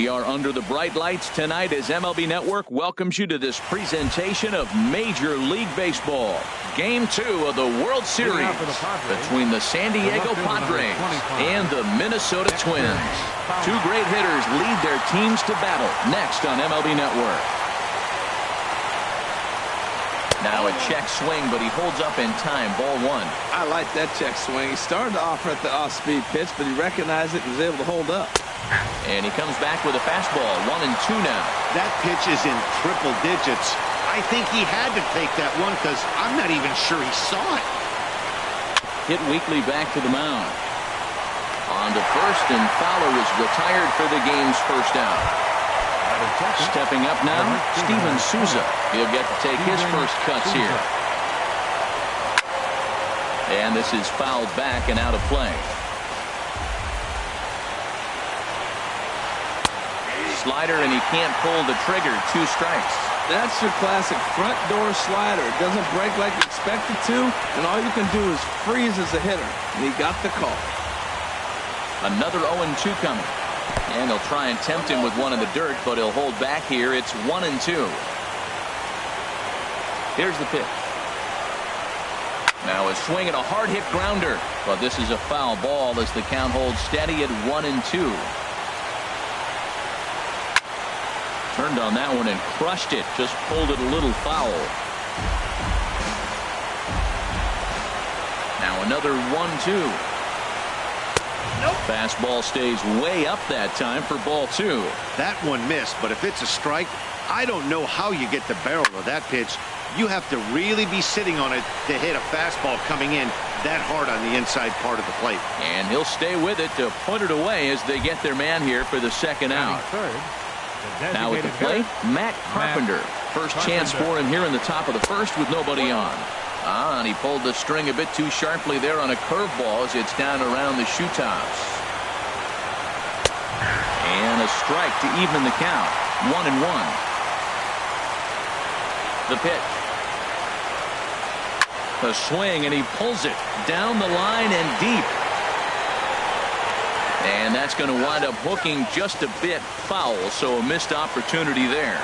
We are under the bright lights tonight as MLB Network welcomes you to this presentation of Major League Baseball. Game 2 of the World Series between the San Diego Padres and the Minnesota Twins. Two great hitters lead their teams to battle next on MLB Network. Now a check swing, but he holds up in time. Ball 1. I like that check swing. He started to offer at the off-speed pitch, but he recognized it and was able to hold up. And he comes back with a fastball. 1-2 now. That pitch is in triple digits. I think he had to take that one because I'm not even sure he saw it. Hit weakly back to the mound. On to first, and Fowler is retired for the game's first out. Stepping up now, Steven Souza. He'll get to take his first cuts here. And this is fouled back and out of play. Slider, and he can't pull the trigger. 2 strikes. That's your classic front door slider. It doesn't break like you expect it to, and all you can do is freeze as a hitter. And he got the call. Another 0-2 coming. And he'll try and tempt him with one in the dirt, but he'll hold back here. It's 1-2. Here's the pitch. Now a swing and a hard hit grounder, but this is a foul ball as the count holds steady at 1-2. Turned on that one and crushed it. Just pulled it a little foul. Now another 1-2. Nope. Fastball stays way up that time for ball 2. That one missed, but if it's a strike, I don't know how you get the barrel of that pitch. You have to really be sitting on it to hit a fastball coming in that hard on the inside part of the plate. And he'll stay with it to put it away as they get their man here for the second out. Now at the plate, Matt Carpenter. First chance for him here in the top of the first with nobody on. And he pulled the string a bit too sharply there on a curveball as it's down around the shoe tops. And a strike to even the count. 1-1. The pitch. The swing, and he pulls it down the line and deep. And that's going to wind up hooking just a bit foul, so a missed opportunity there.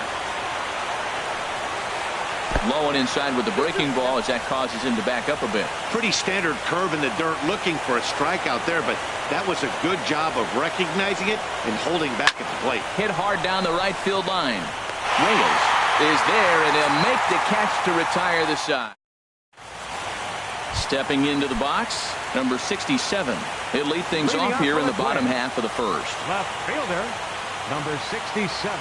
Low and inside with the breaking ball as that causes him to back up a bit. Pretty standard curve in the dirt, looking for a strikeout there, but that was a good job of recognizing it and holding back at the plate. Hit hard down the right field line. Reyes is there, and they'll make the catch to retire the side. Stepping into the box, number 67. He'll lead things off here in the bottom half of the first. Left fielder, number 67.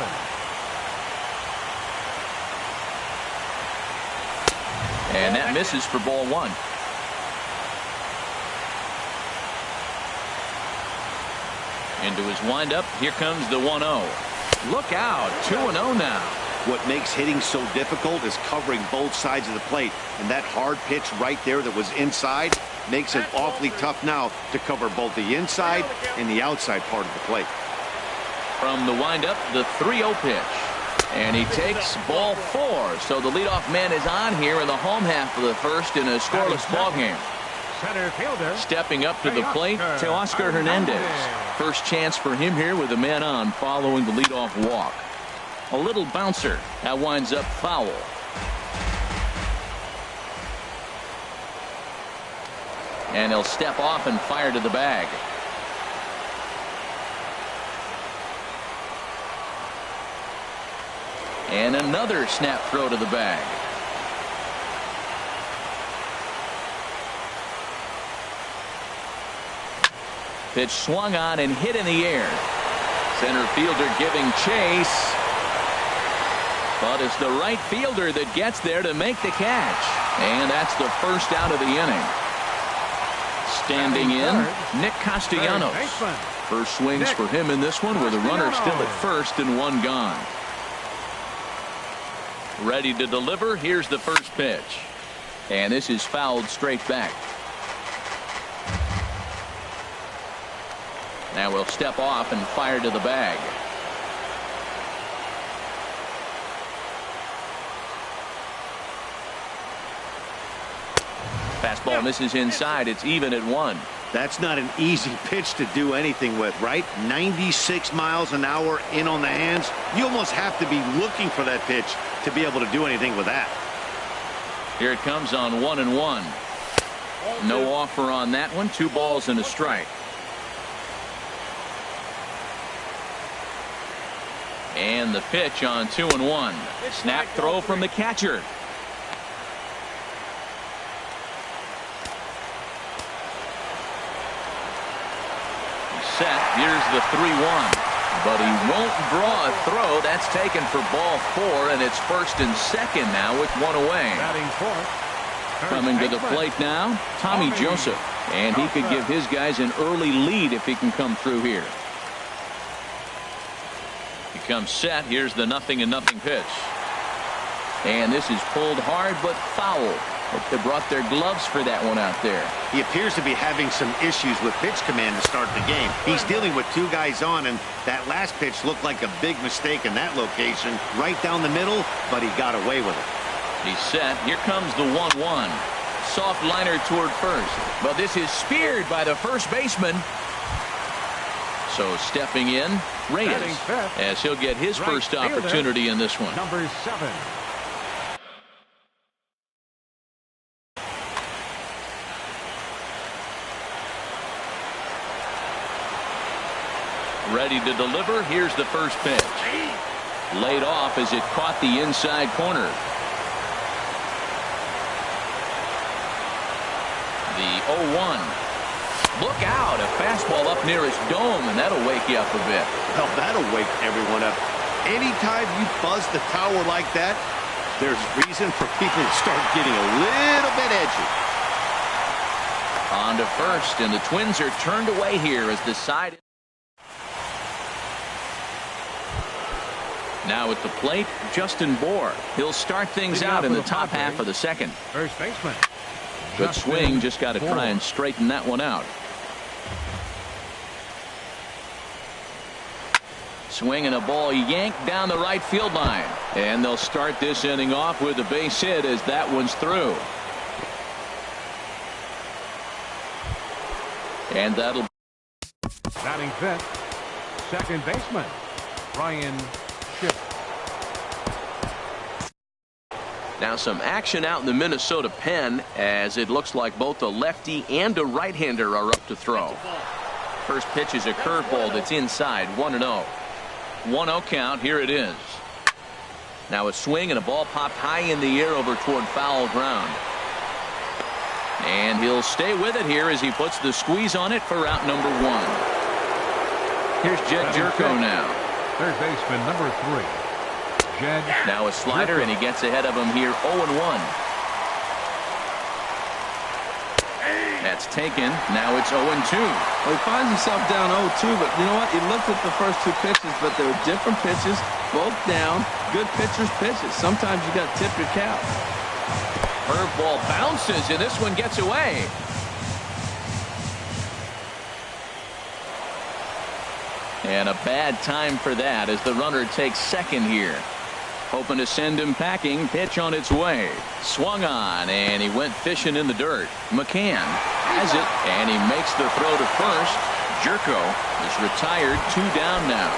And that misses for ball 1. Into his windup. Here comes the 1-0. Look out. 2-0 now. What makes hitting so difficult is covering both sides of the plate. And that hard pitch right there that was inside makes it awfully tough now to cover both the inside and the outside part of the plate. From the windup, the 3-0 pitch. And he takes ball 4. So the leadoff man is on here in the home half of the first in a scoreless ball game. Center fielder. Stepping up to the plate, Teoscar Hernandez. First chance for him here with a man on following the leadoff walk. A little bouncer. That winds up foul. And he'll step off and fire to the bag. And another snap throw to the bag. Pitch swung on and hit in the air. Center fielder giving chase. But it's the right fielder that gets there to make the catch. And that's the first out of the inning. Standing in, Nick Castellanos. First swings for him in this one with a runner still at first and 1 gone. Ready to deliver. Here's the first pitch. And this is fouled straight back. Now we'll step off and fire to the bag. Fastball misses inside. It's even at 1. That's not an easy pitch to do anything with, right? 96 miles an hour in on the hands. You almost have to be looking for that pitch to be able to do anything with that. Here it comes on 1-1. No offer on that one. 2 balls and a strike. And the pitch on 2-1. Snap throw from the catcher. Set. Here's the 3-1. But he won't draw a throw. That's taken for ball 4, and it's first and second now with 1 away. Batting fourth. Coming to the plate now, Tommy Joseph. And he could give his guys an early lead if he can come through here. He comes set. Here's the 0-0 pitch. And this is pulled hard but foul. Hope they brought their gloves for that one out there. He appears to be having some issues with pitch command to start the game. He's dealing with 2 guys on, and that last pitch looked like a big mistake in that location. Right down the middle, but he got away with it. He's set. Here comes the 1-1. Soft liner toward first. But this is speared by the first baseman. So stepping in, Reyes, as he'll get his first opportunity in this one. Number 7. Ready to deliver. Here's the first pitch. Laid off as it caught the inside corner. The 0-1. Look out. A fastball up near his dome, and that'll wake you up a bit. Well, that'll wake everyone up. Anytime you buzz the tower like that, there's reason for people to start getting a little bit edgy. On to first, and the Twins are turned away here as the side. Now at the plate, Justin Bohr. He'll start things out in the top half of the second. First baseman. Good swing, just got to try and straighten that one out. Swing and a ball yanked down the right field line. And they'll start this inning off with a base hit as that one's through. And that'll. Batting fifth, second baseman, Ryan. Now some action out in the Minnesota pen as it looks like both a lefty and a right-hander are up to throw. First pitch is a curveball that's inside. 1-0. 1-0 count. Here it is. Now a swing and a ball popped high in the air over toward foul ground. And he'll stay with it here as he puts the squeeze on it for out number 1. Here's Jed Jerko now. Third baseman number 3. Jed. Now a slider, and he gets ahead of him here. 0-1. That's taken. Now it's 0-2. Well, he finds himself down 0-2, but you know what? He looked at the first 2 pitches, but they were different pitches, both down. Good pitchers' pitches. Sometimes you got to tip your cap. Curveball bounces, and this one gets away. And a bad time for that as the runner takes second here. Hoping to send him packing. Pitch on its way. Swung on, and he went fishing in the dirt. McCann has it, and he makes the throw to first. Jerko is retired. 2 down now.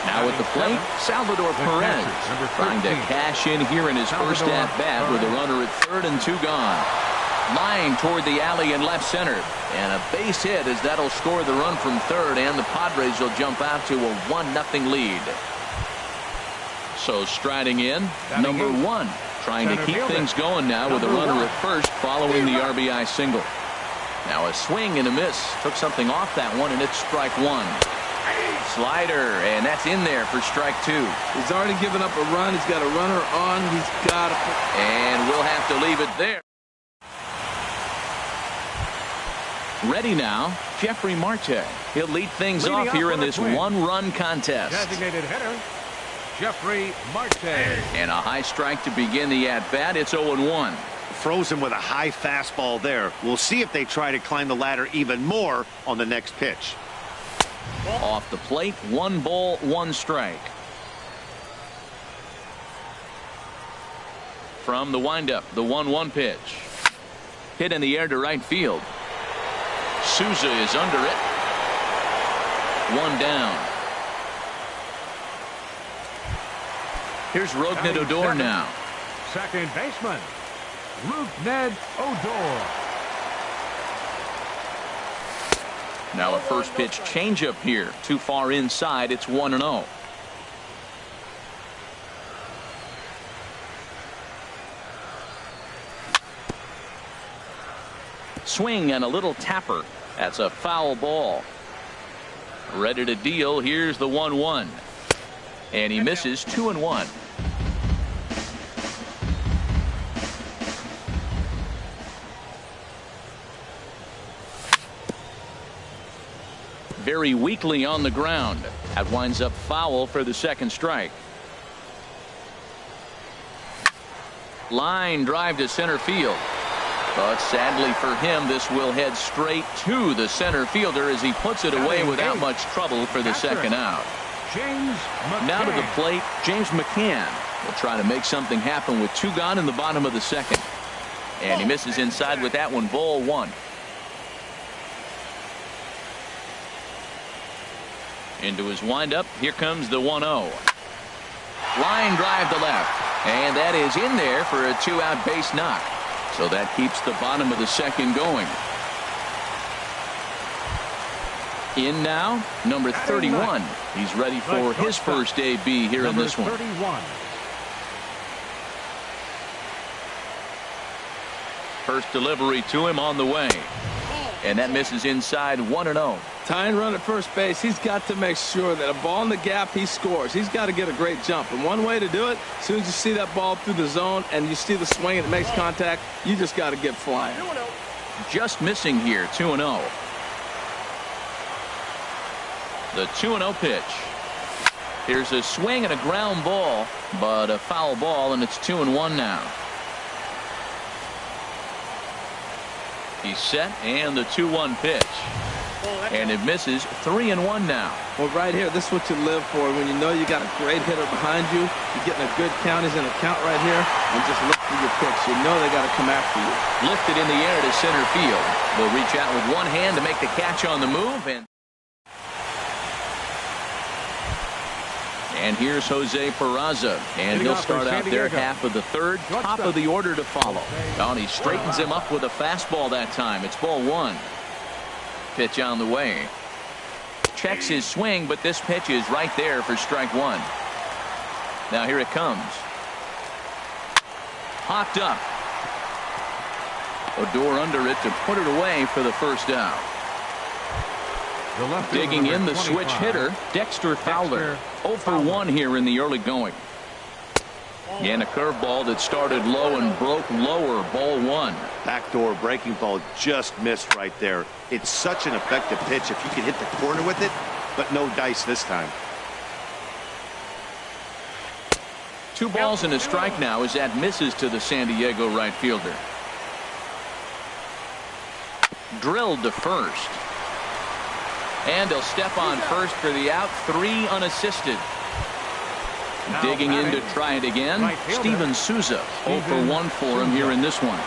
Now at the plate, Salvador Perez trying to cash in here in his first at-bat with a runner at third and 2 gone. Line toward the alley in left center. And a base hit as that'll score the run from third, and the Padres will jump out to a 1-0 lead. So striding in, number 1, trying to keep things going now with a runner at first following the RBI single. Now a swing and a miss. Took something off that one, and it's strike 1. Slider, and that's in there for strike 2. He's already given up a run. He's got a runner on. He's got to. And we'll have to leave it there. Ready now, Jeffrey Marte. He'll lead things off here in this 1-run contest. Designated hitter, Jeffrey Marte. And a high strike to begin the at-bat. It's 0-1. Froze him with a high fastball there. We'll see if they try to climb the ladder even more on the next pitch. Off the plate, 1 ball, 1 strike. From the windup, the 1-1 pitch. Hit in the air to right field. Souza is under it. One down. Here's Rougned Odor now. Second baseman, Rougned Odor. Now a first pitch changeup here. Too far inside. It's 1-0. Swing and a little tapper. That's a foul ball. Ready to deal. Here's the 1-1. And he misses 2-1. Very weakly on the ground. That winds up foul for the second strike. Line drive to center field. But sadly for him, this will head straight to the center fielder as he puts it away without much trouble for the second out. Now to the plate, James McCann will try to make something happen with 2 gone in the bottom of the second. And he misses inside with that one. Ball 1. Into his windup. Here comes the 1-0. Line drive to left. And that is in there for a 2-out base knock. So that keeps the bottom of the second going. In now, number 31. He's ready for his first AB here in this one. 31. First delivery to him on the way. And that misses inside. 1-0. Tying run at first base. He's got to make sure that a ball in the gap, he scores. He's got to get a great jump. And one way to do it, as soon as you see that ball through the zone and you see the swing and it makes contact, you just got to get flying. Just missing here. 2-0. The 2-0 pitch. Here's a swing and a ground ball, but a foul ball, and it's 2-1 now. He's set, and the 2-1 pitch. And it misses. 3-1 now. Well, right here, this is what you live for. When you know you got a great hitter behind you, you're getting a good count. He's in a count right here, and just look for your pitch. You know they got to come after you. Lifted in the air to center field. They'll reach out with one hand to make the catch on the move. And here's Jose Peraza, and he'll start out their half of the third. Top of the order to follow. And he straightens him up with a fastball that time. It's ball 1. Pitch on the way. Checks his swing, but this pitch is right there for strike 1. Now here it comes. Popped up. Odor under it to put it away for the first out. Digging in the switch hitter, Dexter Fowler. 0 for 1 here in the early going. And a curveball that started low and broke lower. Ball 1. Backdoor breaking ball just missed right there. It's such an effective pitch if you can hit the corner with it, but no dice this time. 2 balls and a strike now as that misses to the San Diego right fielder. Drilled to first. And he'll step on first for the out. 3 unassisted. Digging in to try it again. Steven Souza. 0 for 1 for him here in this one.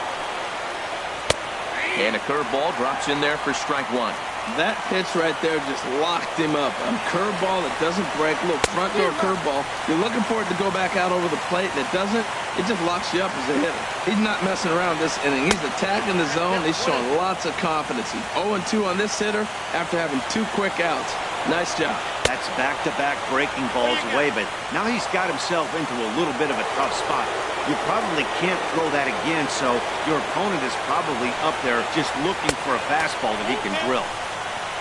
And a curveball drops in there for strike 1. That pitch right there just locked him up. A curveball that doesn't break, a little front door curveball. You're looking for it to go back out over the plate, and it doesn't. It just locks you up as a hitter. He's not messing around this inning. He's attacking the zone. He's showing lots of confidence. He's 0-2 on this hitter after having 2 quick outs. Nice job. That's back-to-back breaking balls away, but now he's got himself into a little bit of a tough spot. You probably can't throw that again, so your opponent is probably up there just looking for a fastball that he can drill.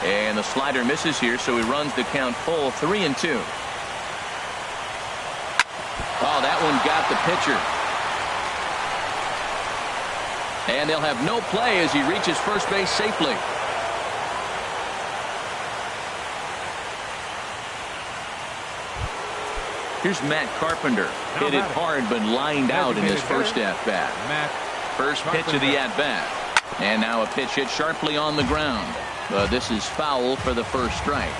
And the slider misses here, so he runs the count full. 3-2. Oh, that one got the pitcher. And they'll have no play as he reaches first base safely. Here's Matt Carpenter. Hit it hard, but lined out in his first at-bat. First pitch of the at-bat. And now a pitch hit sharply on the ground. This is foul for the first strike.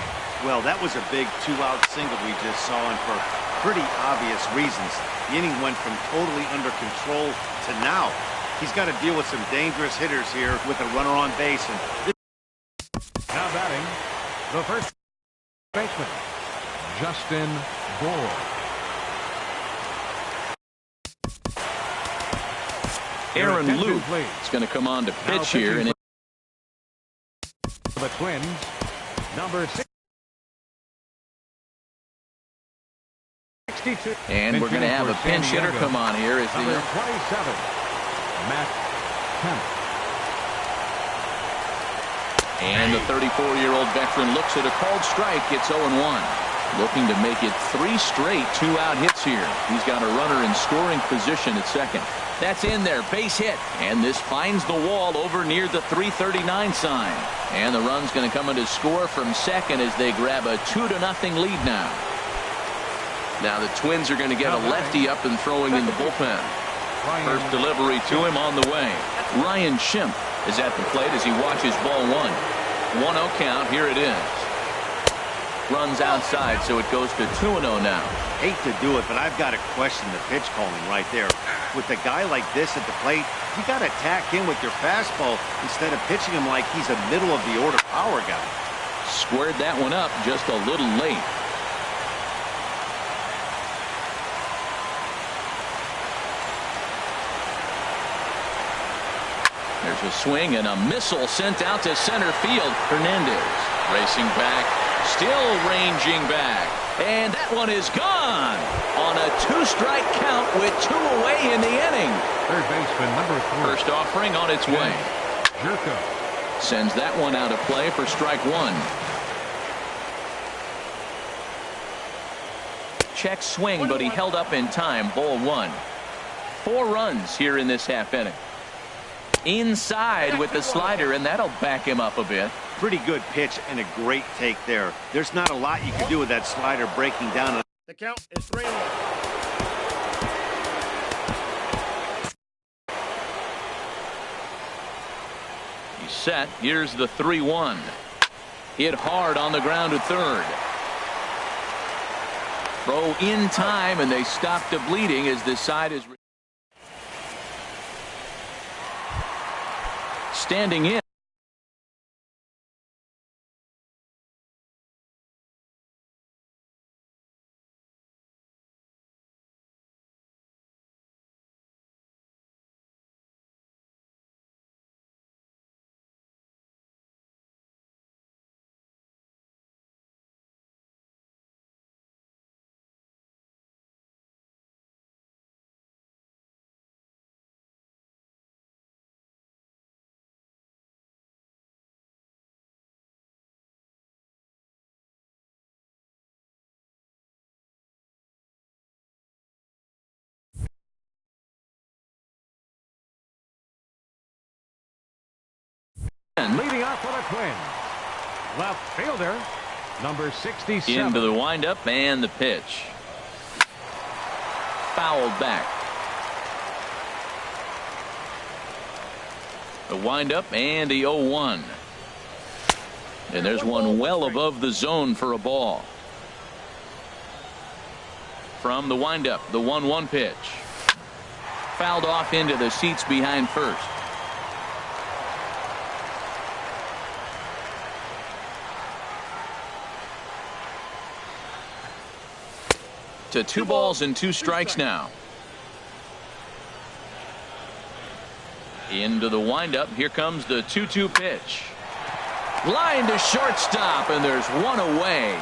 Well, that was a big 2-out single we just saw, and for pretty obvious reasons. The inning went from totally under control to now. He's got to deal with some dangerous hitters here with a runner on base, and The first baseman, Justin Bohr. Aaron Luke is going to come on to pitch here. And the Twins, number 62. And we're going to have a pinch hitter come on here. Is number 27, Matt Kemp. And the 34-year-old veteran looks at a called strike. It's 0-1. Looking to make it 3 straight 2-out hits here. He's got a runner in scoring position at second. That's in there, base hit, and this finds the wall over near the 339 sign. And the run's going to come in to score from second as they grab a 2-0 lead now. Now the Twins are going to get a lefty up and throwing in the bullpen. First delivery to him on the way. Ryan Schimpf is at the plate as he watches ball 1. 1-0 count. Here it is. Runs outside, so it goes to 2-0 now. Hate to do it, but I've got to question the pitch calling right there. With a guy like this at the plate, you got to attack him with your fastball instead of pitching him like he's a middle-of-the-order power guy. Squared that one up just a little late. There's a swing and a missile sent out to center field. Hernandez racing back, still ranging back. And that one is gone on a 2-strike count with 2 away in the inning. Third baseman, number 3. First offering on its way. Jerko Sends that one out of play for strike 1. Check swing, but he held up in time. Ball 1. 4 runs here in this half inning. Inside with the slider, and that'll back him up a bit. Pretty good pitch and a great take there. There's not a lot you can do with that slider breaking down. The count is 3-1. He's set. Here's the 3-1. Hit hard on the ground to third. Throw in time, and they stop the bleeding as this side is standing in. leading off for the Twins. Left fielder, number 67. Into the windup and the pitch. Fouled back. The windup and the 0-1. And there's one well above the zone for a ball. From the windup, the 1-1 pitch. Fouled off into the seats behind first. To 2 balls and 2 strikes now. Into the windup. Here comes the 2-2 pitch. Line to shortstop, and there's one away.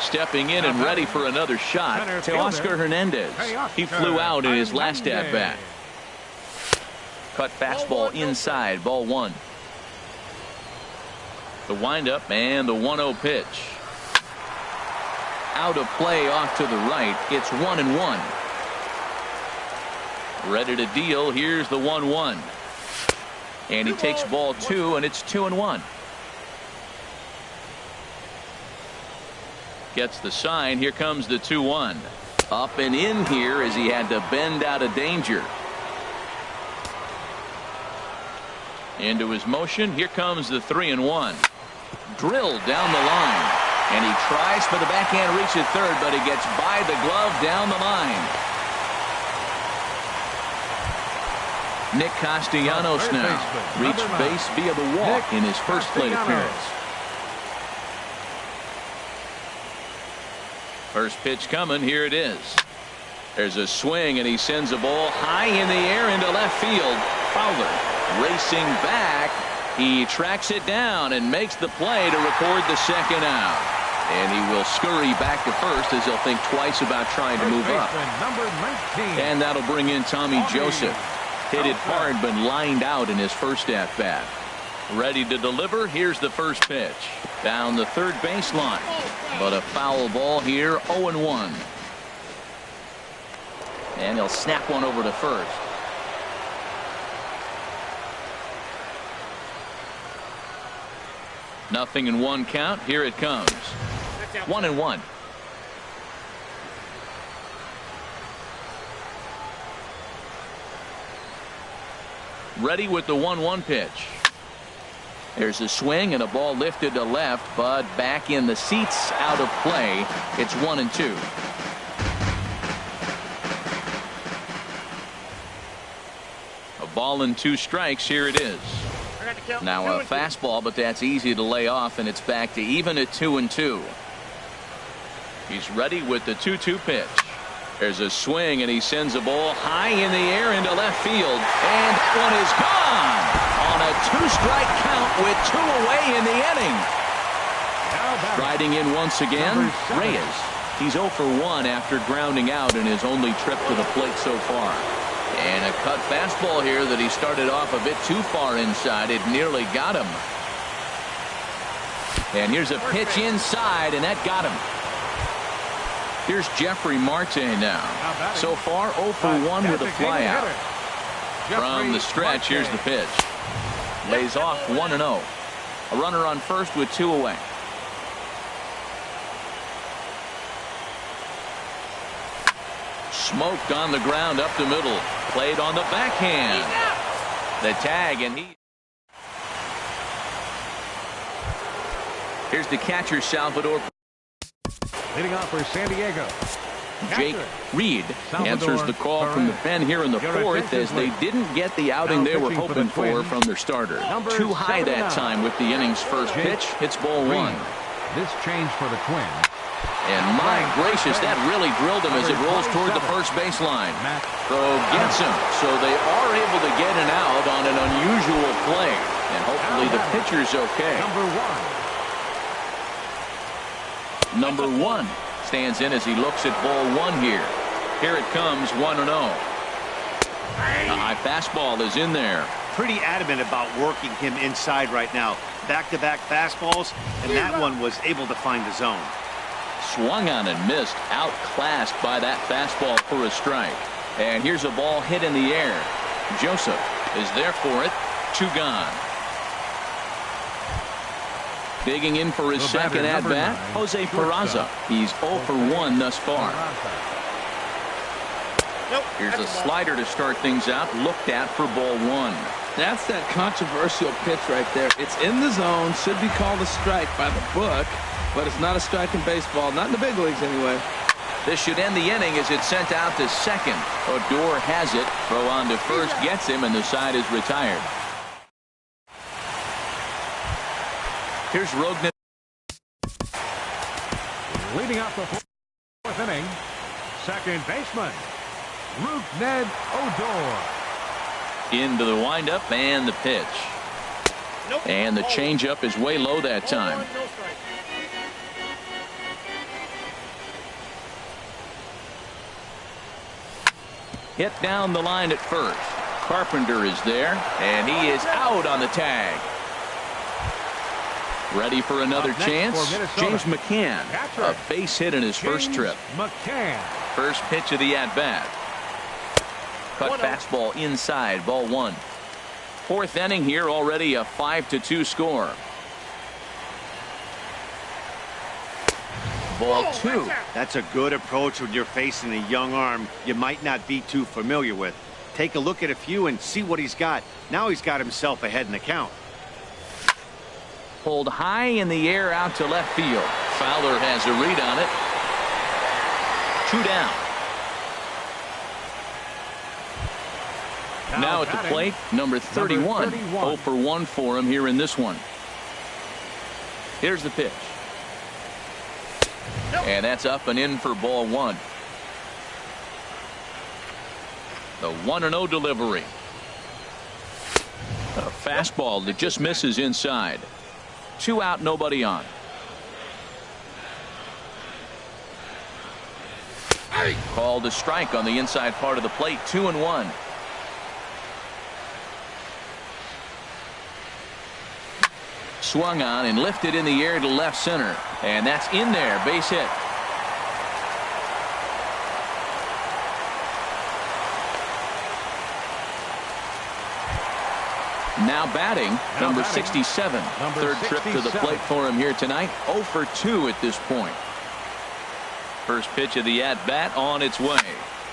Stepping in and ready for another shot to Oscar Hernandez. He flew out in his last at bat. Cut fastball inside, ball 1. The windup and the 1-0 pitch. Out of play off to the right. It's 1-1. Ready to deal. Here's the 1-1. And he takes ball 2, and it's 2-1. Gets the sign. Here comes the 2-1. Up and in here as he had to bend out of danger. Into his motion. Here comes the 3-1. Drilled down the line. And he tries for the backhand reach at third, but he gets by the glove down the line. Nick Castellanos now reached base via the walk in his first plate appearance. First pitch coming. Here it is. There's a swing, and he sends a ball high in the air into left field. Fowler racing back. He tracks it down and makes the play to record the second out. And he will scurry back to first as he'll think twice about trying to move up. Number 19. And that'll bring in Tommy Joseph. Hit it hard but lined out in his first at bat. Ready to deliver. Here's the first pitch. Down the third baseline. But a foul ball here. 0-1. And he'll snap one over to first. Nothing in one count. Here it comes. 1-1. Ready with the 1-1 pitch. There's a swing and a ball lifted to left, but back in the seats, out of play. It's 1-2. A ball and 2 strikes. Here it is. Now a fastball, but that's easy to lay off, and it's back to even at 2-2. He's ready with the 2-2 pitch. There's a swing, and he sends a ball high in the air into left field, and one is gone on a 2-strike count with 2 away in the inning. Riding in once again, Reyes. He's 0 for 1 after grounding out in his only trip to the plate so far. And a cut fastball here that he started off a bit too far inside. It nearly got him. And here's a pitch inside, and that got him. Here's Jeffrey Marte now. So far 0 for 1 with a flyout. From the stretch, here's the pitch. Lays off 1-0. A runner on first with 2 away. Smoked on the ground up the middle. Played on the backhand. The tag, and here's the catcher, Salvador. Leading off for San Diego. Jake Reed answers the call from the pen here in the fourth, as they didn't get the outing they were hoping for from their starter. Too high that time with the inning's first pitch. It's ball 1. This change for the Twins. And my gracious, that really drilled him as it rolls toward the first baseline. Throw gets him, so they are able to get an out on an unusual play. And hopefully the pitcher's okay. Number 1 stands in as he looks at ball 1 here. Here it comes, 1-0. A high fastball is in there. Pretty adamant about working him inside right now. Back-to-back fastballs, and that one was able to find the zone. Swung on and missed, outclassed by that fastball for a strike. And here's a ball hit in the air. Joseph is there for it. 2 gone. Digging in for his second at-bat, Jose Peraza. He's 0 for 1 thus far. Here's a slider to start things out, looked at for ball 1. That's that controversial pitch right there. It's in the zone, should be called a strike by the book, but it's not a strike in baseball, not in the big leagues anyway. This should end the inning as it's sent out to second. Odor has it. Throw on to first, gets him, and the side is retired. Here's Rognan. Leading off the fourth inning, second baseman, Rognan Odor. Into the windup and the pitch. And the changeup is way low that time. Hit down the line at first. Carpenter is there, and he is out on the tag. Ready for another chance? James McCann, a base hit in his first trip. First pitch of the at-bat. Cut fastball inside, ball 1. Fourth inning here, already a 5-2 score. Ball 2. That's a good approach when you're facing a young arm you might not be too familiar with. Take a look at a few and see what he's got. Now he's got himself ahead in the count. Pulled high in the air out to left field. Fowler has a read on it. 2 down. Now at the plate, number 31. 0 for 1 for him here in this one. Here's the pitch. And that's up and in for ball one. The 1-0 delivery. A fastball that just misses inside. 2 out, nobody on. Called a strike on the inside part of the plate. 2-1. Swung on and lifted in the air to left center. And that's in there. Base hit. Now batting, number 67. Third trip to the plate for him here tonight. 0 for 2 at this point. First pitch of the at-bat on its way.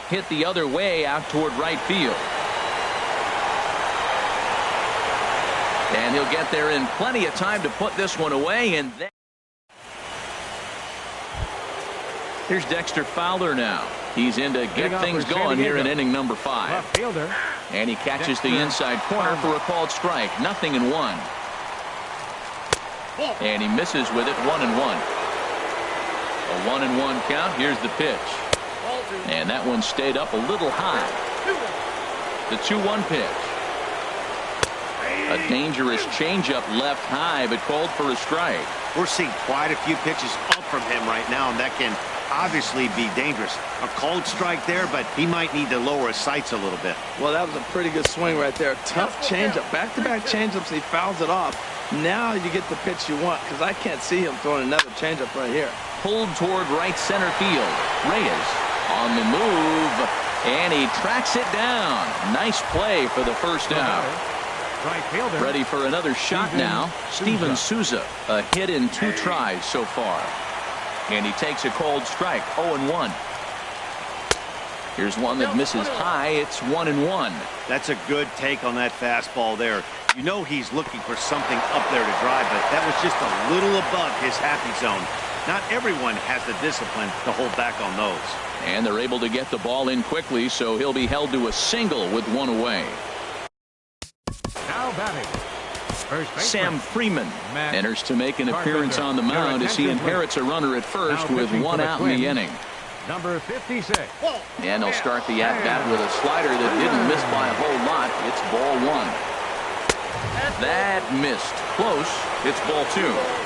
Hit the other way out toward right field. And he'll get there in plenty of time to put this one away. And then here's Dexter Fowler now. He's in to get things going here in inning number 5. Left fielder. And he catches the inside corner for a called strike. 0-1. And he misses with it. 1-1. A 1-1 count. Here's the pitch. And that one stayed up a little high. The 2-1 pitch. A dangerous changeup left high, but called for a strike. We're seeing quite a few pitches up from him right now, and that can obviously be dangerous. A called strike there, but he might need to lower his sights a little bit. Well, that was a pretty good swing right there. Tough changeup. Back-to-back changeups, he fouls it off. Now you get the pitch you want, because I can't see him throwing another changeup right here. Pulled toward right center field. Reyes on the move, and he tracks it down. Nice play for the first out. Right fielder. Ready for another shot now. Steven Souza. A hit in 2 tries so far. And he takes a cold strike. 0-1. Here's one that misses high. It's 1-1. That's a good take on that fastball there. You know he's looking for something up there to drive, but that was just a little above his happy zone. Not everyone has the discipline to hold back on those. And they're able to get the ball in quickly, so he'll be held to a single with 1 away. Now batting. First baseman. Sam Freeman enters to make an appearance on the mound as he inherits a runner at first with 1 out in the inning. Number 56. And he'll start the at-bat with a slider that didn't miss by a whole lot. It's ball 1. That missed. Close. It's ball 2.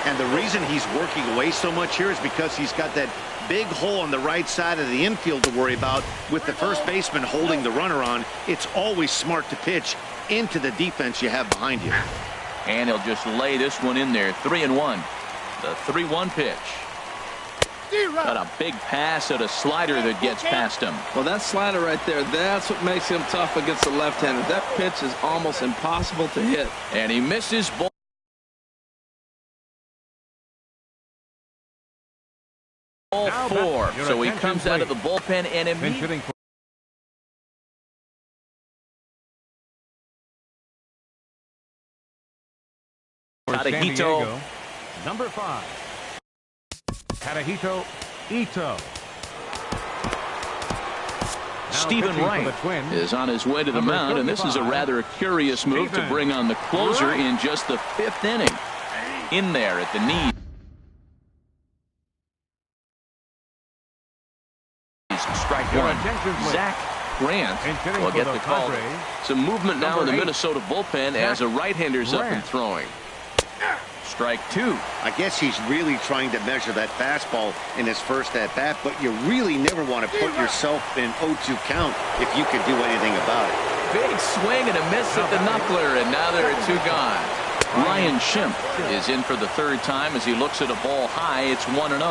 And the reason he's working away so much here is because he's got that big hole on the right side of the infield to worry about. With the first baseman holding the runner on, it's always smart to pitch into the defense you have behind you. And he'll just lay this one in there. 3-1. The 3-1 pitch. Got a big pass at a slider that gets past him. Well, that slider right there, that's what makes him tough against the left-hander. That pitch is almost impossible to hit. And he misses ball. Ball 4. So he comes out of the bullpen and immediately. Tadahito. Number 5. Tadahito Ito. Stephen Wright is on his way to the mound, and this is a rather curious move to bring on the closer in just the 5th inning. In there at the knee. Strike 1. Zach Grant will get the call. Some movement now in the Minnesota bullpen as a right-hander's up and throwing. Strike 2. I guess he's really trying to measure that fastball in his first at-bat, but you really never want to put yourself in 0-2 count if you could do anything about it. Big swing and a miss at the knuckler, and now there are 2 gone. Ryan Schimpf is in for the 3rd time as he looks at a ball high. It's 1-0.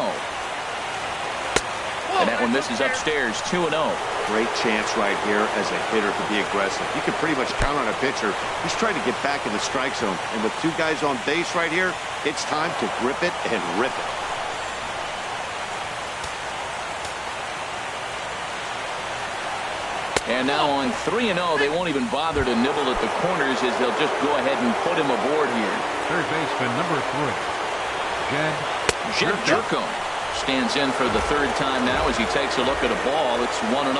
And that one misses upstairs. 2-0. Great chance right here as a hitter to be aggressive. You can pretty much count on a pitcher. He's trying to get back in the strike zone. And with 2 guys on base right here, it's time to grip it and rip it. And now on 3-0, they won't even bother to nibble at the corners as they'll just go ahead and put him aboard here. Third baseman, number 3. Jed Jerko stands in for the 3rd time now as he takes a look at a ball. It's 1-0.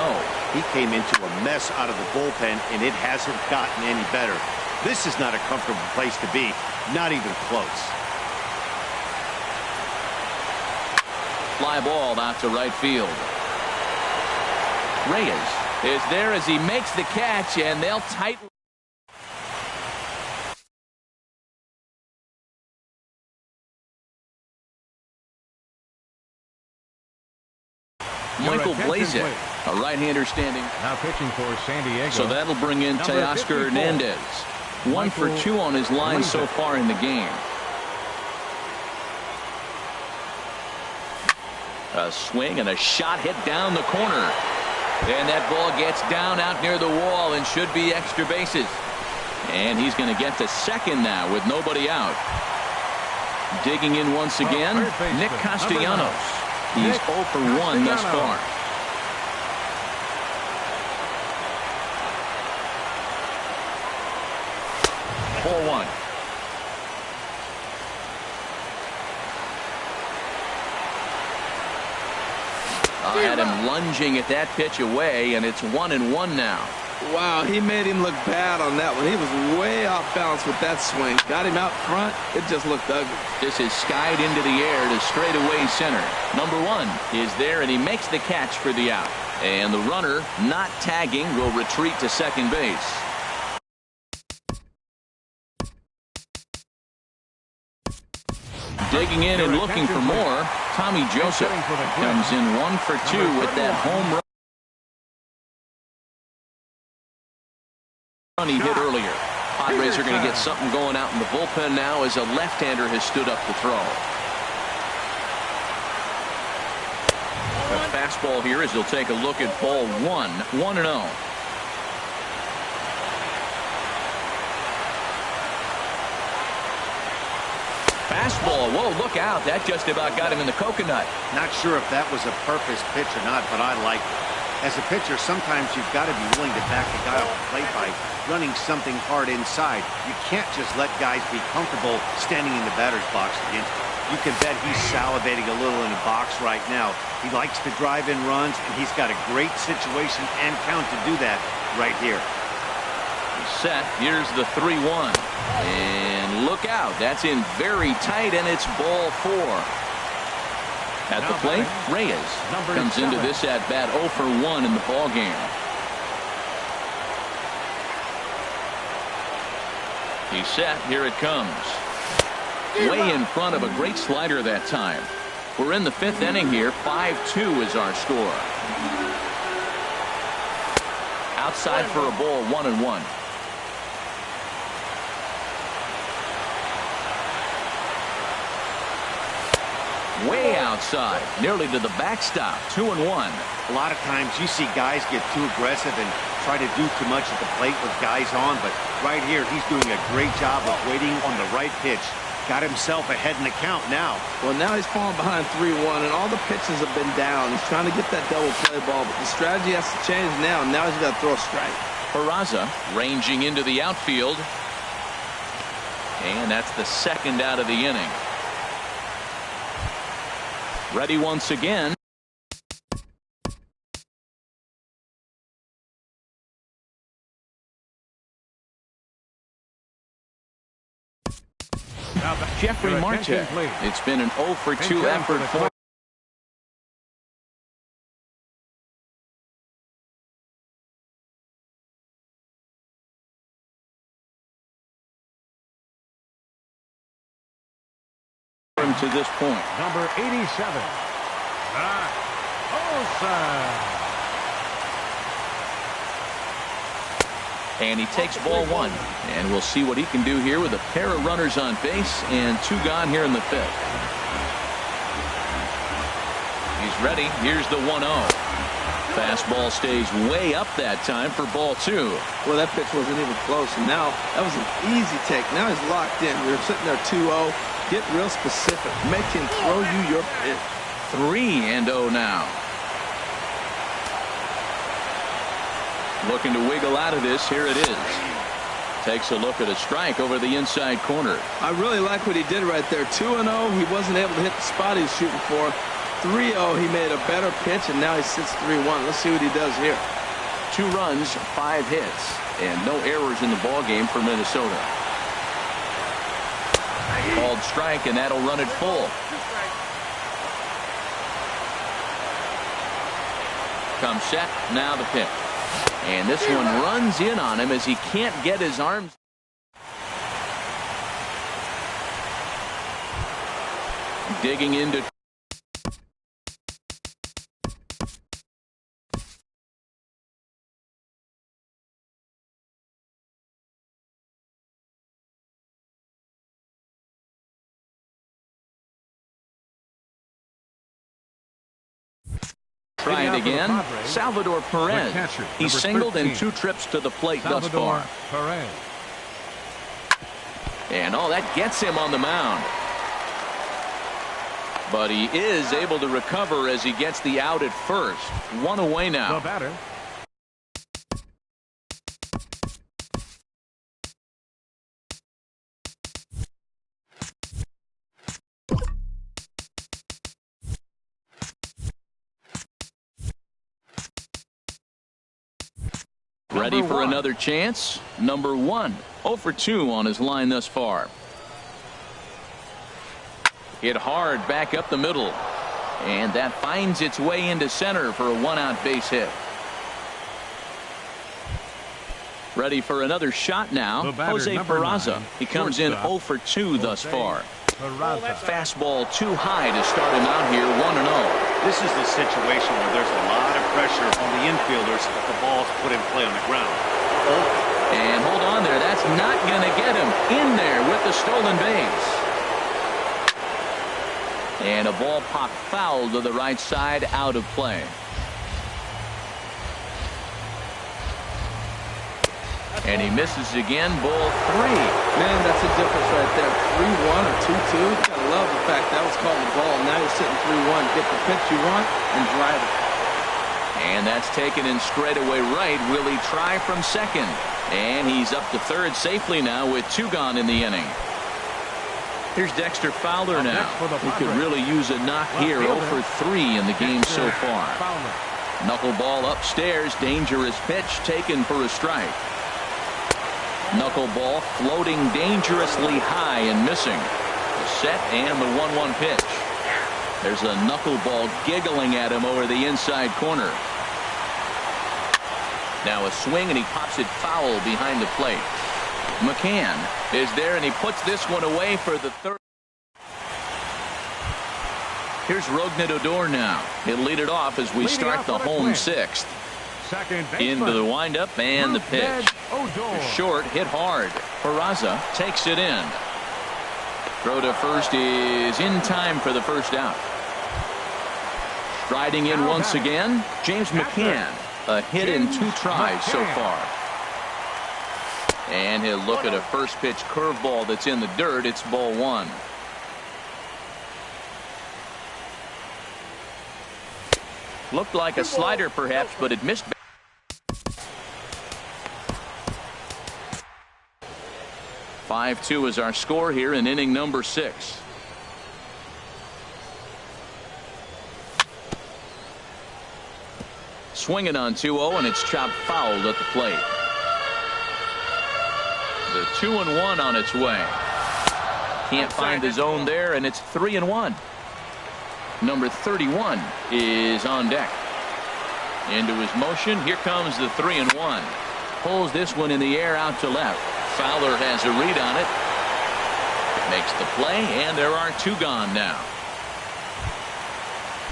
He came into a mess out of the bullpen, and it hasn't gotten any better. This is not a comfortable place to be, not even close. fly ball out to right field. Reyes is there as he makes the catch, and they'll tighten. Michael Blazek, a right-hander standing. Now pitching for San Diego. So that'll bring in Teoscar Hernandez. 1 for 2 on his line so far in the game. A swing and a shot hit down the corner. And that ball gets down out near the wall and should be extra bases. And he's going to get to second now with nobody out. Digging in once again, Nick Castellanos. He's 0 for 1 thus far. Ball 1. I had him lunging at that pitch away, and it's 1-1 now. Wow, he made him look bad on that one. He was way off balance with that swing. Got him out front. It just looked ugly. This is skied into the air to straightaway center. Number 1 is there, and he makes the catch for the out. And the runner, not tagging, will retreat to second base. Digging in and looking for more, Tommy Joseph comes in 1 for 2 with that home run he hit earlier. Padres are going to get something going out in the bullpen now as a left-hander has stood up to throw. A fastball here as they'll take a look at ball 1, 1-0. Fastball, whoa, look out. That just about got him in the coconut. Not sure if that was a purpose pitch or not, but I like it. As a pitcher, sometimes you've got to be willing to back the guy off the plate by running something hard inside. You can't just let guys be comfortable standing in the batter's box against you. You can bet he's salivating a little in the box right now. He likes to drive in runs, and he's got a great situation and count to do that right here. He's set. Here's the 3-1. And look out. That's in very tight, and it's ball 4. At the plate, Reyes comes into this at-bat 0 for 1 in the ballgame. He's set. Here it comes. Way in front of a great slider that time. We're in the 5th inning here. 5-2 is our score. Outside for a ball, 1-1. Way outside, nearly to the backstop. 2-1. A lot of times you see guys get too aggressive and try to do too much at the plate with guys on, but right here he's doing a great job of waiting on the right pitch. Got himself ahead in the count now. Well, now he's falling behind 3-1, and all the pitches have been down. He's trying to get that double play ball, but the strategy has to change now. Now he's got to throw a strike. Peraza ranging into the outfield. And that's the second out of the inning. Ready once again. Jeffrey Marte. It's been an 0 for 2 effort for him to this point. Number 87. Olsen. And he takes ball 1. And we'll see what he can do here with a pair of runners on base and 2 gone here in the 5th. He's ready. Here's the 1-0. Fastball stays way up that time for ball 2. Well, that pitch wasn't even close. And now that was an easy take. Now he's locked in. We were sitting there 2-0. Get real specific. Make him throw you your pitch. 3-0 now. Looking to wiggle out of this. Here it is. Takes a look at a strike over the inside corner. I really like what he did right there. 2-0. He wasn't able to hit the spot he was shooting for. 3-0. He made a better pitch, and now he sits 3-1. Let's see what he does here. 2 runs, 5 hits, and no errors in the ball game for Minnesota. Called strike, and that'll run it full. comes set. Now the pitch. And this one runs in on him as he can't get his arms. Digging into. Trying again, Salvador Perez. He's singled in 2 trips to the plate thus far. And that gets him on the mound. But he is able to recover as he gets the out at first. 1 away now. The batter. Ready for another chance. Number 1. 0 for 2 on his line thus far. Hit hard back up the middle. And that finds its way into center for a 1-out base hit. Ready for another shot now. Jose Peraza. He comes in 0 for 2 thus far. Fastball too high to start him out here 1-0. This is the situation where there's a lot of pressure on the infielders if the ball's put in play on the ground. And hold on there. That's not going to get him in there with the stolen base. And a ball popped foul to the right side, out of play. And he misses again, ball 3. Man, that's a difference right there. 3-1 or 2-2. You gotta love the fact that was called the ball. Now you're sitting 3-1. Get the pitch you want and drive it. And that's taken in straightaway right. Will he try from second? And he's up to third safely now with 2 gone in the inning. Here's Dexter Fowler now. He could really use a knock here. 0 for 3 in the game so far. Knuckleball upstairs. Dangerous pitch taken for a strike. Knuckleball floating dangerously high and missing. The set and the 1-1 pitch. There's a knuckleball giggling at him over the inside corner. Now a swing and he pops it foul behind the plate. McCann is there and he puts this one away for the third. Here's Rougned Odor now. He'll lead it off as we start the home 6th. Into the windup and the pitch. Short, hit hard. Peraza takes it in. Throw to first is in time for the first out. Striding in once again, James McCann. A hit in 2 tries so far. And he'll look at a first pitch curveball that's in the dirt. It's ball 1. Looked like a slider perhaps, but it missed. 5-2 is our score here in inning number 6. Swinging on 2-0 and it's chopped fouled at the plate. The 2-1 on its way. Can't find the zone there and it's 3-1. Number 31 is on deck. Into his motion. Here comes the 3-1. Pulls this one in the air out to left. Fowler has a read on it. Makes the play, and there are 2 gone now.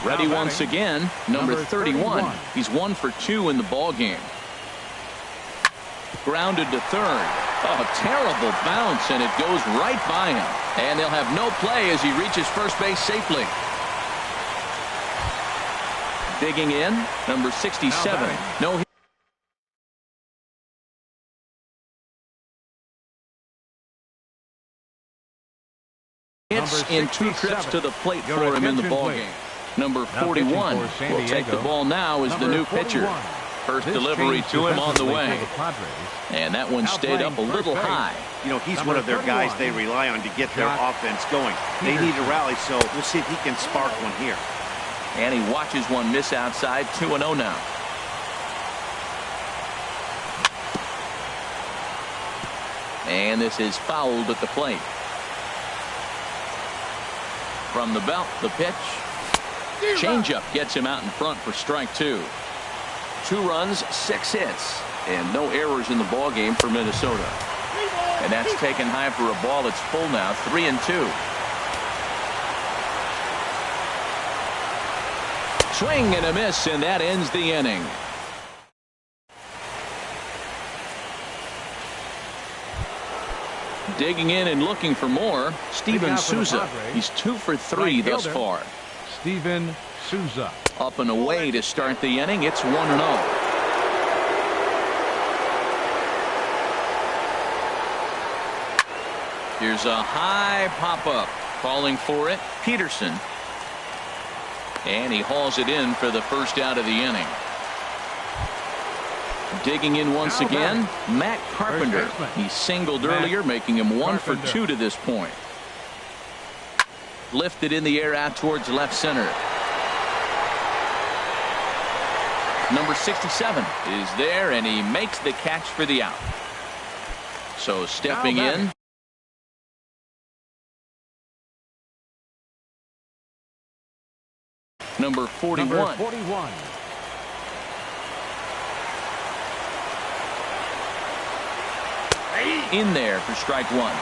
Ready once again, number 31. He's 1 for 2 in the ball game. Grounded to third. Oh, terrible bounce, and it goes right by him. And they'll have no play as he reaches first base safely. Digging in, number 67. No. Hits in 2 trips to the plate for him in the ballgame. Number 41 will take the ball now as the new pitcher. First delivery to him on the way. And that one stayed up a little high. You know, he's one of their guys they rely on to get their offense going. They need a rally, so we'll see if he can spark one here. And he watches one miss outside. 2-0 now. And this is fouled at the plate. From the belt, the pitch. Changeup gets him out in front for strike 2. 2 runs, 6 hits, and no errors in the ball game for Minnesota. And that's taken high for a ball. It's full now, 3-2. Swing and a miss, and that ends the inning. Digging in and looking for more, Steven Souza. He's 2 for 3 thus far. Steven Souza. Up and away to start the inning. It's 1-0. Here's a high pop-up. Calling for it, Peterson. And he hauls it in for the first out of the inning. Digging in once again, Matt Carpenter. He singled earlier, making him 1 for 2 to this point. Lifted in the air out towards left center. Number 67 is there, and he makes the catch for the out. So stepping in, number 41. In there for strike 1.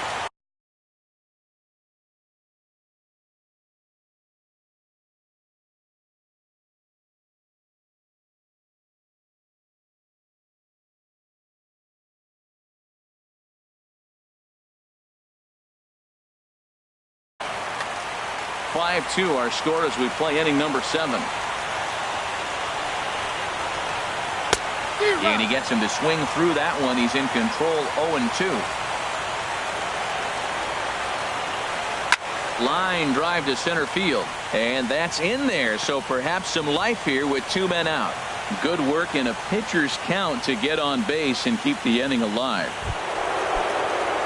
(5-2) our score as we play inning number 7. And he gets him to swing through that one. He's in control, 0-2. Line drive to center field, and that's in there. So perhaps some life here with 2 men out. Good work in a pitcher's count to get on base and keep the inning alive.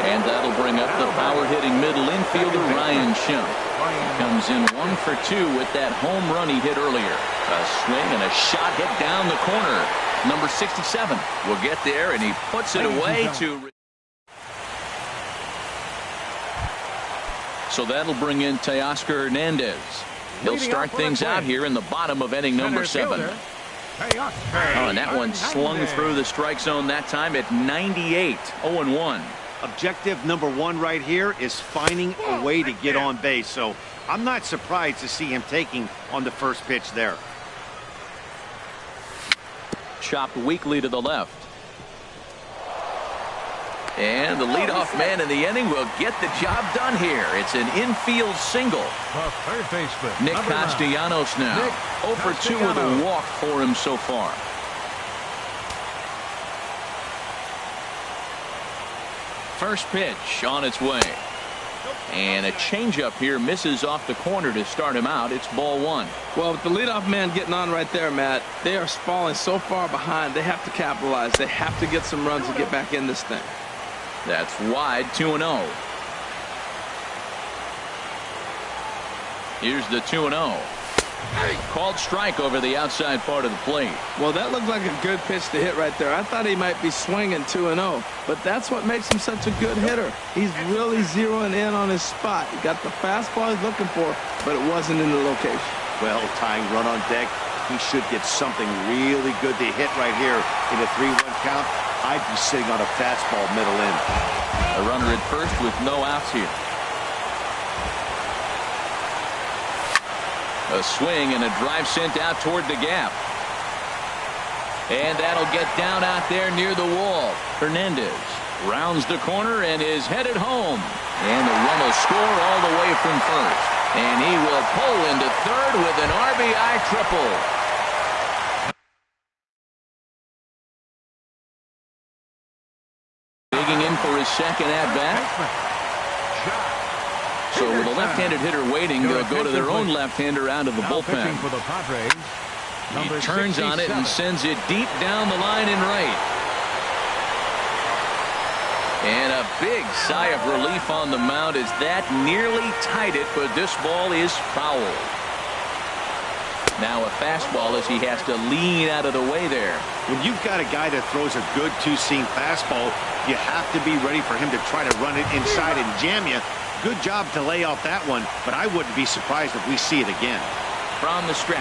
And that'll bring up the power-hitting middle infielder Ryan Schimpf. He comes in 1 for 2 with that home run he hit earlier. A swing and a shot hit down the corner. Number 67 will get there, and he puts it away to. So that'll bring in Teoscar Hernandez. He'll start things out here in the bottom of inning number 7. And that one slung through the strike zone that time at 98, 0-1. Objective number 1 right here is finding a way to get on base. So I'm not surprised to see him taking on the first pitch there. Chopped weakly to the left. And the leadoff man in the inning will get the job done here. It's an infield single. The third baseman, Nick Castellanos now. 0 for 2 with a walk for him so far. First pitch on its way. And a changeup here misses off the corner to start him out. It's ball 1. Well, with the leadoff man getting on right there, Matt, they are falling so far behind. They have to capitalize. They have to get some runs to get back in this thing. That's wide, 2-0. Here's the 2-0. Called strike over the outside part of the plate. Well, that looked like a good pitch to hit right there. I thought he might be swinging 2-0, but that's what makes him such a good hitter. He's really zeroing in on his spot. He got the fastball he's looking for, but it wasn't in the location. Well, tying run on deck, he should get something really good to hit right here in a 3-1 count. I'd be sitting on a fastball middle in. A runner at first with no outs here. A swing and a drive sent out toward the gap. And that'll get down out there near the wall. Hernandez rounds the corner and is headed home. And the run will score all the way from first. And he will pull into third with an RBI triple. Digging in for his second at-bat. So with a left-handed hitter waiting, they'll go to their own left-hander out of the bullpen. He turns on it and sends it deep down the line in right. And a big sigh of relief on the mound as that nearly tied it, but this ball is foul. Now a fastball as he has to lean out of the way there. When you've got a guy that throws a good two-seam fastball, you have to be ready for him to try to run it inside and jam you. Good job to lay off that one, but I wouldn't be surprised if we see it again. From the stretch.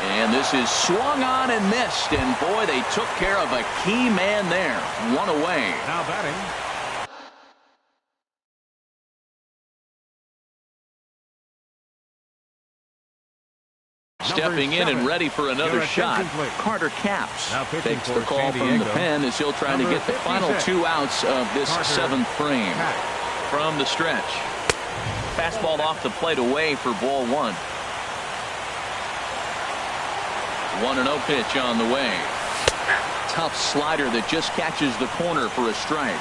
And this is swung on and missed. And boy, they took care of a key man there. One away. Now batting. Stepping in and ready for another shot, Carter Capps takes the call from the pen as he'll try to get the final 2 outs of this 7th frame. From the stretch. Fastball off the plate away for ball 1. 1-0 pitch on the way. Tough slider that just catches the corner for a strike.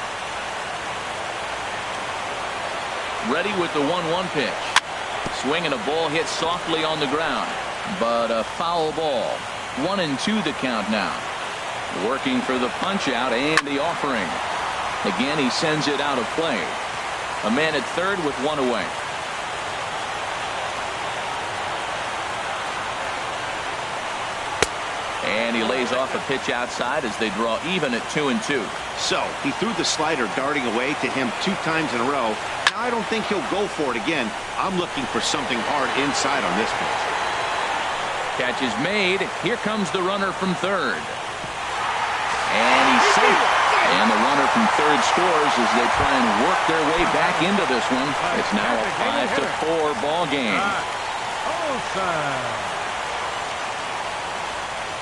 Ready with the 1-1 pitch. Swinging a ball hit softly on the ground. But a foul ball. 1-2 the count now. Working for the punch out and the offering. Again, he sends it out of play. A man at third with 1 away. And he lays off a pitch outside as they draw even at 2-2. So he threw the slider darting away to him 2 times in a row. Now I don't think he'll go for it again. I'm looking for something hard inside on this pitch. Catch is made. Here comes the runner from third. And he's safe. And the runner from third scores as they try and work their way back into this one. It's now a 5-4 ball game.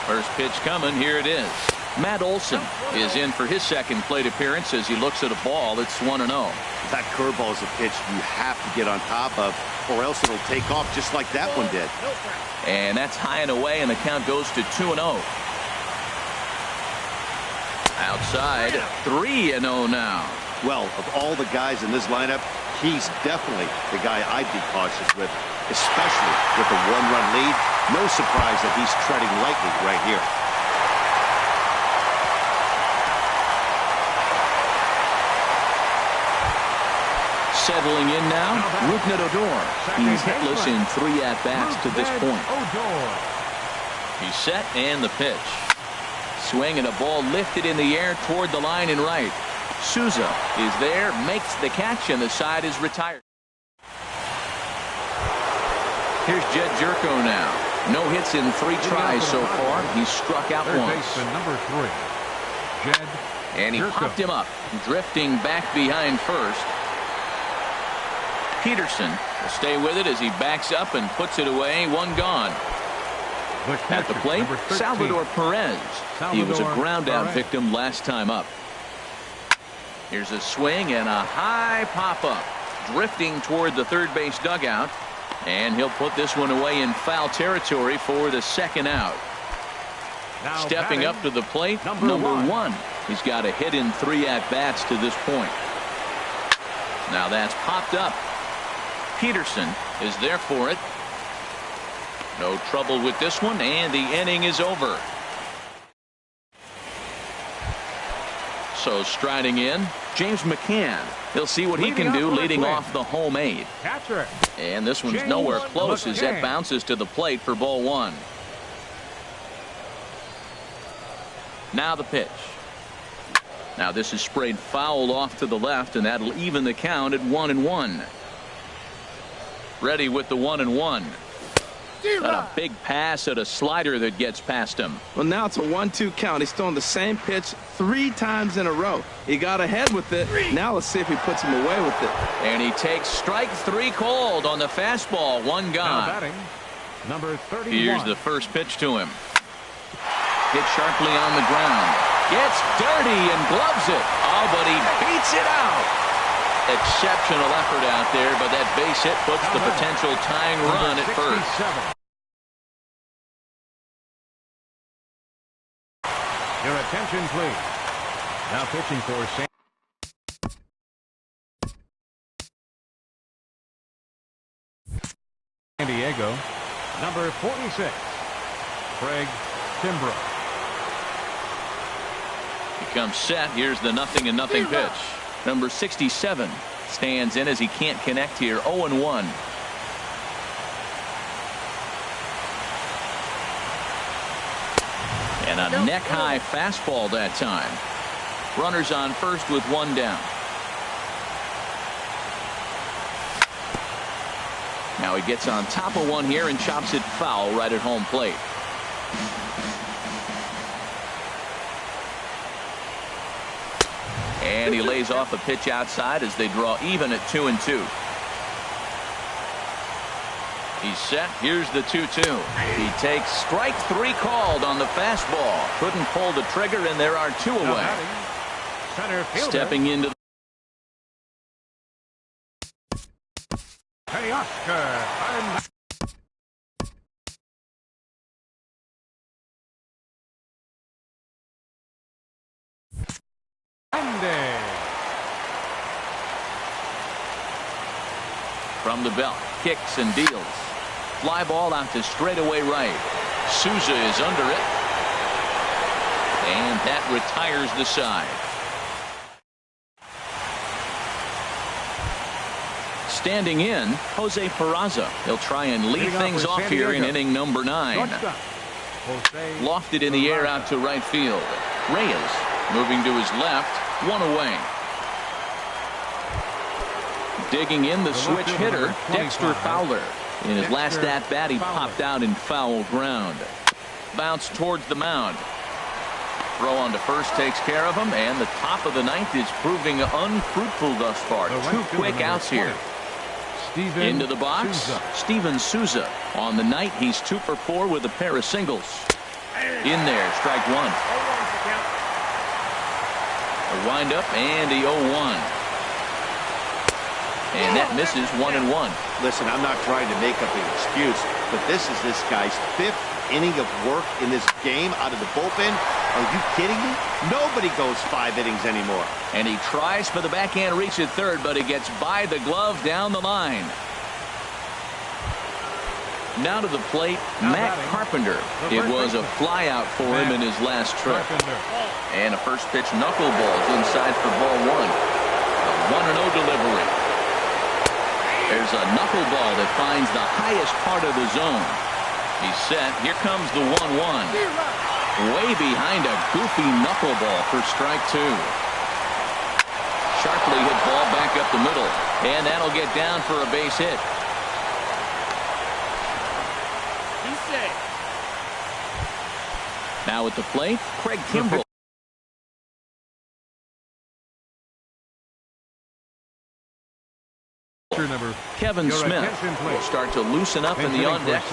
First pitch coming. Here it is. Matt Olson is in for his second plate appearance as he looks at a ball that's 1-0. That curveball is a pitch you have to get on top of, or else it'll take off just like that one did. And that's high and away, and the count goes to 2-0. Outside, 3-0 now. Well, of all the guys in this lineup, he's definitely the guy I'd be cautious with, especially with a 1-run lead. No surprise that he's treading lightly right here. Settling in now, Rougned Odor. He's hitless in 3 at-bats to this point. He's set and the pitch. Swing and a ball lifted in the air toward the line and right. Souza is there, makes the catch, and the side is retired. Here's Jed Jerko now. No hits in 3 tries so far. He's struck out once. Number 3, Jed And he Jerko. popped him up, drifting back behind first. Peterson will stay with it as he backs up and puts it away. 1 gone. At the plate, Salvador Perez. He was a ground out victim last time up. Here's a swing and a high pop up, drifting toward the third base dugout, and he'll put this one away in foul territory for the 2nd out. Now Stepping up to the plate, number 1. He's got a hit in 3 at bats to this point. Now that's popped up. Peterson is there for it. No trouble with this one, and the inning is over. So striding in, James McCann. He'll see what he can do leading off the home 8. And this one's nowhere close as that bounces to the plate for ball 1. Now the pitch. Now this is sprayed foul off to the left, and that'll even the count at 1-1. Ready with the 1-1. And a big pass at a slider that gets past him. Well, now it's a 1-2 count. He's throwing the same pitch 3 times in a row. He got ahead with it. Now let's see if he puts him away with it. And he takes strike 3 cold on the fastball. 1 gone. Batting, number 31. Here's the first pitch to him. Hit sharply on the ground. Gets dirty and gloves it. Oh, but he beats it out. Exceptional effort out there, but that base hit puts the potential tying run at first. Your attention, please. Now pitching for San Diego, number 46, Craig Kimbrough. He comes set. Here's the 0-0 pitch. Number 67 stands in as he can't connect here. 0-1. And a neck-high fastball that time. Runners on first with 1 down. Now he gets on top of one here and chops it foul right at home plate. And he lays off a pitch outside as they draw even at 2-2. He's set. Here's the 2-2. He takes strike 3 called on the fastball. Couldn't pull the trigger, and there are 2 away. Center fielder. Stepping into the from the belt, kicks and deals. Fly ball out to straightaway right. Souza is under it. And that retires the side. Standing in, Jose Peraza. He'll try and lead things off here in inning number 9. Lofted in the air out to right field. Reyes moving to his left, 1 away. Digging in, the switch hitter, Dexter Fowler. In his last at-bat, he popped out in foul ground. Bounce towards the mound. Throw on to first takes care of him, and the top of the 9th is proving unfruitful thus far. 2 quick outs here. Into the box, Steven Souza. On the night, he's 2 for 4 with a pair of singles. In there, strike 1. A windup and the 0-1. And that misses 1-1. Listen, I'm not trying to make up an excuse, but this is this guy's 5th inning of work in this game out of the bullpen. Are you kidding me? Nobody goes 5 innings anymore. And he tries for the backhand reach at third, but he gets by the glove down the line. Now to the plate, Matt Carpenter. It was a flyout for him in his last trip. And a first pitch knuckleball inside for ball 1. A 1-0 delivery. There's a knuckleball that finds the highest part of the zone. He's set. Here comes the 1-1. Way behind a goofy knuckleball for strike 2. Sharply hit ball back up the middle. And that'll get down for a base hit. He's safe. Now at the plate, Craig Kimbrell. Kevin Smith will start to loosen up in the on deck.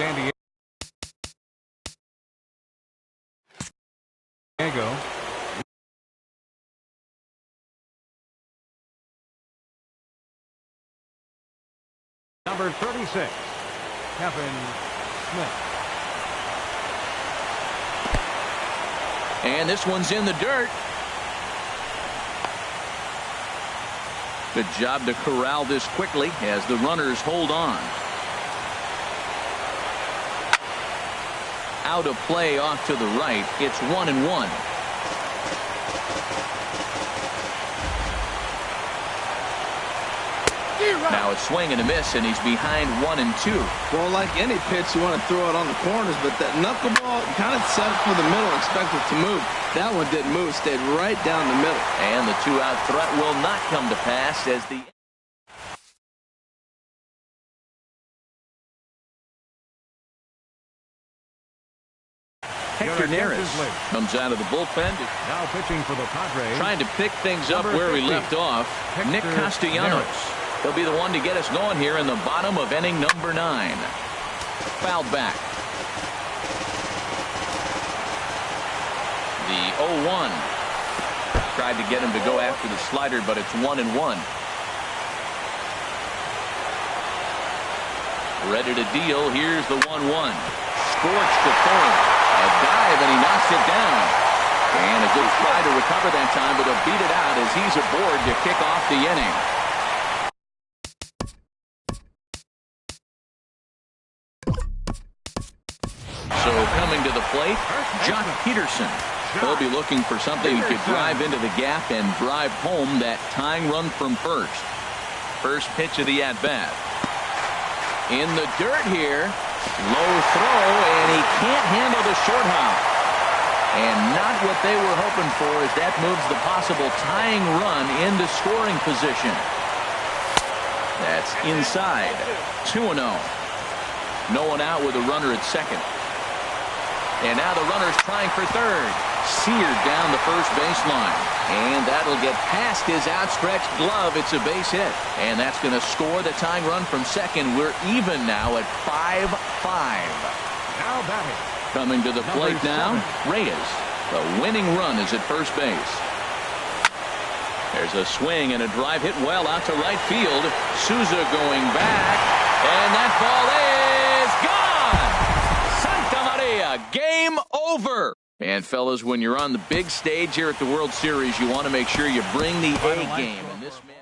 Number 36, Kevin Smith. And this one's in the dirt. Good job to corral this quickly as the runners hold on. Out of play off to the right. It's 1-1. Now a swing and a miss, and he's behind 1-2. Well, like any pitch, you want to throw it on the corners, but that knuckleball kind of set it for the middle, expect it to move. That one didn't move, stayed right down the middle. And the 2-out threat will not come to pass as the Hector Neris comes out of the bullpen. Now pitching for the Padres. Trying to pick things up where we left off. Nick Castellanos. He'll be the one to get us going here in the bottom of inning number 9. Fouled back. The 0-1. Tried to get him to go after the slider, but it's 1-1. Ready to deal. Here's the 1-1. Scorched to third. A dive, and he knocks it down. And a good try to recover that time, but he'll beat it out as he's aboard to kick off the inning. So coming to the plate, Jock Peterson. He'll be looking for something he could drive into the gap and drive home that tying run from first. First pitch of the at-bat. In the dirt here. Low throw, and he can't handle the short hop. And not what they were hoping for as that moves the possible tying run into scoring position. That's inside. 2-0. No one out with a runner at second. And now the runner's trying for third. Seared down the first baseline. And that'll get past his outstretched glove. It's a base hit. And that's going to score the tying run from second. We're even now at 5-5. Now batting. Coming to the plate now, Reyes. The winning run is at first base. There's a swing and a drive hit well out to right field. Souza going back. And that ball is gone. Santa Maria. Game over. And fellas, when you're on the big stage here at the World Series, you want to make sure you bring the A game. And this man